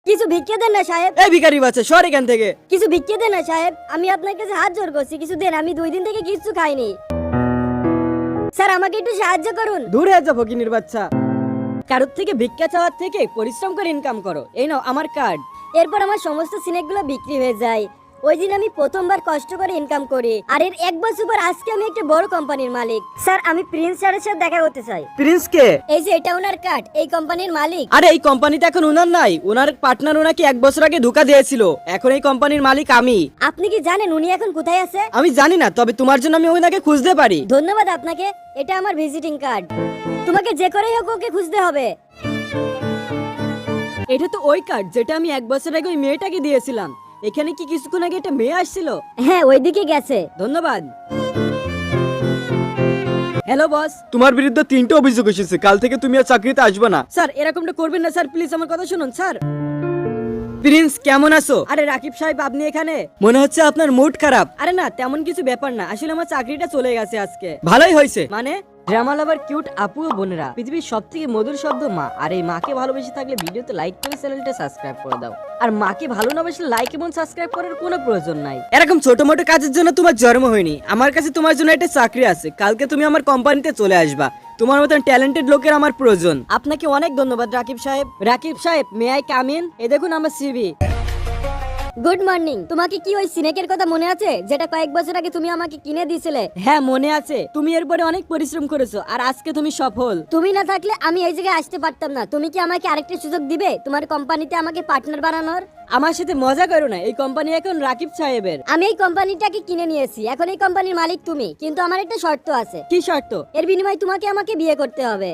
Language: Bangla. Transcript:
কিছু ভিক্ষে দেন না সাহেব। এই ভিখারি বাচ্চা, সর এখান থেকে। কিছু ভিক্ষে দেন না সাহেব, আমি আপনার কাছে হাত জোর করছি, কিছু দেন, আমি 2 দিন থেকে কিছু খাইনি। স্যার আমাকে একটু সাহায্য করুন। দূর হয়ে যা ফকিনির বাচ্চা। কারোর থেকে ভিক্ষা চাওয়ার থেকে পরিশ্রম করে ইনকাম করো। এই নাও আমার কার্ড। এরপর আমার সমস্ত স্ন্যাকগুলো বিক্রি হয়ে যায়। ওই দিন আমি প্রথমবার কষ্ট করে ইনকাম করি, আর এর 1 বছর পর আজকে আমি একটা বড় কোম্পানির মালিক। স্যার আমি প্রিন্স স্যারের সাথে দেখা করতে চাই। প্রিন্স কে? এই যে এটা ওনার কার্ড, এই কোম্পানির মালিক। আরে এই কোম্পানিতে এখন ওনার নাই, ওনার পার্টনার ওনাকে 1 বছর আগে ধোকা দিয়েছিল। এখন এই কোম্পানির মালিক আমি। আপনি কি জানেন উনি এখন কোথায় আছে? আমি জানি না, তবে তোমার জন্য আমি ওনাকে খুঁজতে পারি। ধন্যবাদ আপনাকে, এটা আমার ভিজিটিং কার্ড। তোমাকে যে করেই হোক ওকে খুঁজতে হবে। এটা তো ওই কার্ড যেটা আমি 1 বছর আগে ওই মেয়েটাকে দিয়েছিলাম। এখানে কি কিছুক্ষণ আগে একটা মেয়ে আসছিল? হ্যাঁ ওইদিকে গেছে। ধন্যবাদ। হ্যালো বস, তোমার বিরুদ্ধে 3টা অভিযোগ এসেছে। কাল থেকে তুমি আর চাকরিতে আসবে না। স্যার এরকমটা করবেন না স্যার, প্লিজ আমার কথা শুনুন স্যার। প্রিন্স কেমন আছো? আরে রাকিব সাহেব আপনি এখানে? মনে হচ্ছে আপনার মুড খারাপ। আরে না, তেমন কিছু ব্যাপার না, আসলে আমার চাকরিটা চলে গেছে আজকে। ভালোই হয়েছে। মানে ড্রামা লাভার কিউট আপু ও বোনেরা, পৃথিবীর সবথেকে মধুর শব্দ মা। আর এই মাকে ভালোবেসে থাকলে ভিডিওতে লাইক করে চ্যানেলটা সাবস্ক্রাইব করে দাও। আর মাকে ভালো না বাসলে লাইক এবং সাবস্ক্রাইব করার কোনো প্রয়োজন নাই। এরকম ছোট মোটো কাজের জন্য তোমার জন্ম হয়নি। আমার কাছে তোমার জন্য একটা চাকরি আছে। কালকে তুমি আমার কোম্পানিতে চলে আসবা। তোমার মতন ট্যালেন্টেড লোকের আমার প্রয়োজন। আপনাকে অনেক ধন্যবাদ রাকিব সাহেব। রাকিব সাহেব মে আই কাম ইন? এই দেখুন আমার সিভি। Good morning. তোমাকে কি ওই স্নেকের কথা মনে আছে যেটা কয়েক বছর আগে তুমি আমাকে কিনে দিয়েছিলে? হ্যাঁ মনে আছে। তুমি এরপরে অনেক পরিশ্রম করেছো আর আজকে তুমি সফল। তুমি না থাকলে আমি এই জায়গায় আসতে পারতাম না। তুমি কি আমাকে আরেকটা সুযোগ দিবে তোমার কোম্পানিতে আমাকে পার্টনার বানানোর? আমার সাথে মজা করো না, এই কোম্পানি এখন রাকিব সাহেবের। আমি এই কোম্পানিটাকে কিনে নিয়েছি, এখন এই কোম্পানির মালিক তুমি, কিন্তু আমার একটা শর্ত আছে। কি শর্ত? এর বিনিময়ে তোমাকে আমাকে বিয়ে করতে হবে।